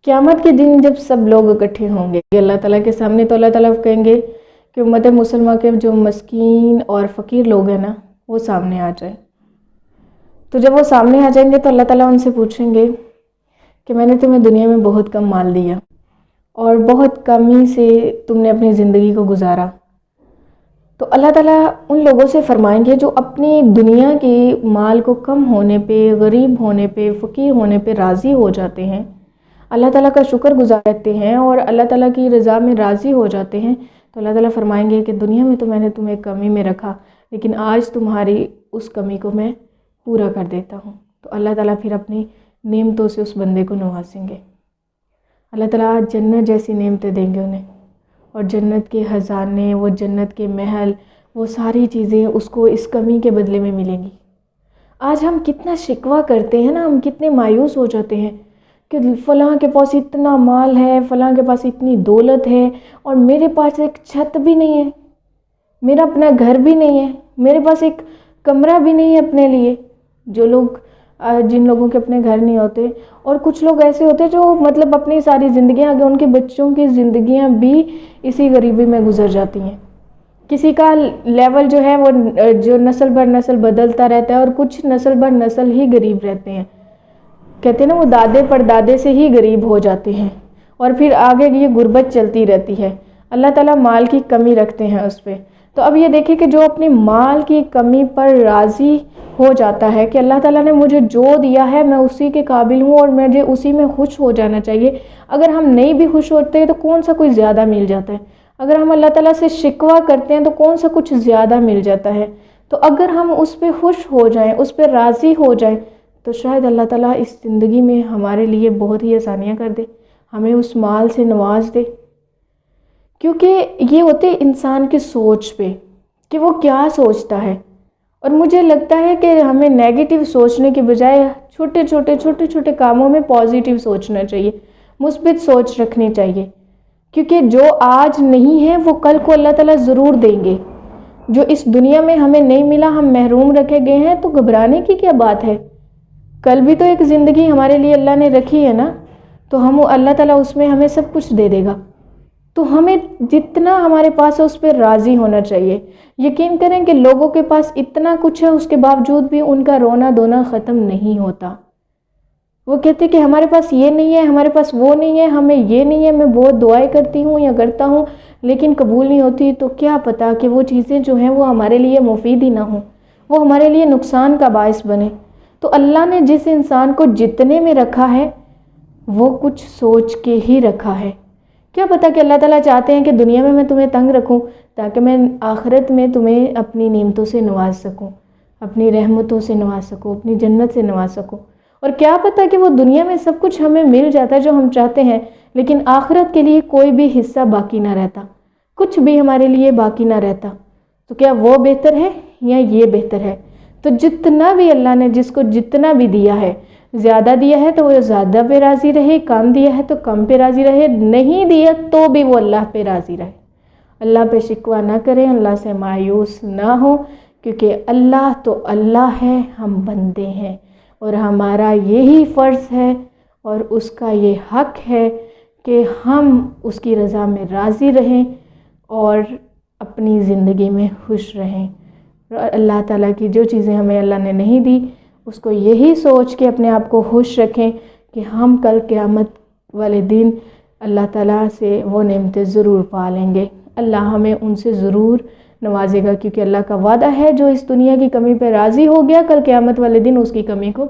قیامت کے دن جب سب لوگ اکٹھے ہوں گے اللہ تعالیٰ کے سامنے، تو اللہ تعالیٰ کہیں گے کہ امت مسلمہ کے جو مسکین اور فقیر لوگ ہیں نا وہ سامنے آ جائیں۔ تو جب وہ سامنے آ جائیں گے تو اللہ تعالیٰ ان سے پوچھیں گے کہ میں نے تمہیں دنیا میں بہت کم مال دیا اور بہت کمی سے تم نے اپنی زندگی کو گزارا، تو اللہ تعالیٰ ان لوگوں سے فرمائیں گے جو اپنی دنیا کے مال کو کم ہونے پہ، غریب ہونے پہ، فقیر ہونے پہ راضی ہو جاتے ہیں، اللہ تعالیٰ کا شکر گزار رہتے ہیں اور اللہ تعالیٰ کی رضا میں راضی ہو جاتے ہیں، تو اللہ تعالیٰ فرمائیں گے کہ دنیا میں تو میں نے تمہیں کمی میں رکھا، لیکن آج تمہاری اس کمی کو میں پورا کر دیتا ہوں۔ تو اللہ تعالیٰ پھر اپنی نعمتوں سے اس بندے کو نوازیں گے۔ اللہ تعالیٰ جنت جیسی نعمتیں دیں گے انہیں، اور جنت کے خزانے، وہ جنت کے محل، وہ ساری چیزیں اس کو اس کمی کے بدلے میں ملیں گی۔ آج ہم کتنا شکوہ کرتے ہیں نا، ہم کتنے مایوس ہو جاتے ہیں کہ فلاں کے پاس اتنا مال ہے، فلاں کے پاس اتنی دولت ہے، اور میرے پاس ایک چھت بھی نہیں ہے، میرا اپنا گھر بھی نہیں ہے، میرے پاس ایک کمرہ بھی نہیں ہے اپنے لیے۔ جن لوگوں کے اپنے گھر نہیں ہوتے، اور کچھ لوگ ایسے ہوتے جو مطلب اپنی ساری زندگیاں، آگے ان کے بچوں کی زندگیاں بھی اسی غریبی میں گزر جاتی ہیں۔ کسی کا لیول جو ہے وہ جو نسل بر نسل بدلتا رہتا ہے، اور کچھ نسل بر نسل ہی غریب رہتے ہیں۔ کہتے ہیں نا وہ دادے پر دادے سے ہی غریب ہو جاتے ہیں، اور پھر آگے یہ غربت چلتی رہتی ہے۔ اللہ تعالیٰ مال کی کمی رکھتے ہیں اس پہ۔ تو اب یہ دیکھیں کہ جو اپنی مال کی کمی پر راضی ہو جاتا ہے کہ اللہ تعالیٰ نے مجھے جو دیا ہے میں اسی کے قابل ہوں اور مجھے اسی میں خوش ہو جانا چاہیے۔ اگر ہم نہیں بھی خوش ہوتے تو کون سا کوئی زیادہ مل جاتا ہے؟ اگر ہم اللہ تعالیٰ سے شکوہ کرتے ہیں تو کون سا کچھ زیادہ مل جاتا ہے؟ تو اگر ہم اس پہ خوش ہو جائیں، اس پہ راضی ہو جائیں، تو شاید اللہ تعالیٰ اس زندگی میں ہمارے لیے بہت ہی آسانیاں کر دے، ہمیں اس مال سے نواز دے۔ کیونکہ یہ ہوتے انسان کی سوچ پہ کہ وہ کیا سوچتا ہے، اور مجھے لگتا ہے کہ ہمیں نیگیٹو سوچنے کے بجائے چھوٹے چھوٹے کاموں میں پازیٹیو سوچنا چاہیے، مثبت سوچ رکھنی چاہیے، کیونکہ جو آج نہیں ہے وہ کل کو اللہ تعالیٰ ضرور دیں گے۔ جو اس دنیا میں ہمیں نہیں ملا، ہم محروم رکھے گئے ہیں، تو گھبرانے کی کیا بات ہے؟ کل بھی تو ایک زندگی ہمارے لیے اللہ نے رکھی ہے نا، تو اللہ تعالیٰ اس میں ہمیں سب کچھ دے دے گا۔ تو ہمیں جتنا ہمارے پاس ہے اس پہ راضی ہونا چاہیے۔ یقین کریں کہ لوگوں کے پاس اتنا کچھ ہے، اس کے باوجود بھی ان کا رونا دھونا ختم نہیں ہوتا۔ وہ کہتے کہ ہمارے پاس یہ نہیں ہے، ہمارے پاس وہ نہیں ہے، ہمیں یہ نہیں ہے، میں بہت دعائیں کرتی ہوں یا کرتا ہوں لیکن قبول نہیں ہوتی۔ تو کیا پتا کہ وہ چیزیں جو ہیں وہ ہمارے لیے مفید ہی نہ ہوں، وہ ہمارے لیے نقصان کا باعث بنے۔ تو اللہ نے جس انسان کو جتنے میں رکھا ہے وہ کچھ سوچ کے ہی رکھا ہے۔ کیا پتا کہ اللہ تعالیٰ چاہتے ہیں کہ دنیا میں تمہیں تنگ رکھوں تاکہ میں آخرت میں تمہیں اپنی نعمتوں سے نواز سکوں، اپنی رحمتوں سے نواز سکوں، اپنی جنت سے نواز سکوں۔ اور کیا پتا کہ وہ دنیا میں سب کچھ ہمیں مل جاتا ہے جو ہم چاہتے ہیں، لیکن آخرت کے لیے کوئی بھی حصہ باقی نہ رہتا، کچھ بھی ہمارے لیے باقی نہ رہتا۔ تو کیا وہ بہتر ہے یا یہ بہتر ہے؟ تو جتنا بھی اللہ نے جس کو جتنا بھی دیا ہے، زیادہ دیا ہے تو وہ زیادہ پہ راضی رہے، کم دیا ہے تو کم پہ راضی رہے، نہیں دیا تو بھی وہ اللہ پہ راضی رہے۔ اللہ پہ شکوہ نہ کریں، اللہ سے مایوس نہ ہو، کیونکہ اللہ تو اللہ ہے، ہم بندے ہیں، اور ہمارا یہی فرض ہے اور اس کا یہ حق ہے کہ ہم اس کی رضا میں راضی رہیں اور اپنی زندگی میں خوش رہیں۔ اللہ تعالیٰ کی جو چیزیں ہمیں اللہ نے نہیں دی اس کو یہی سوچ کے اپنے آپ کو خوش رکھیں کہ ہم کل قیامت والے دن اللہ تعالیٰ سے وہ نعمتیں ضرور پا لیں گے۔ اللہ ہمیں ان سے ضرور نوازے گا، کیونکہ اللہ کا وعدہ ہے جو اس دنیا کی کمی پہ راضی ہو گیا، کل قیامت والے دن اس کی کمی کو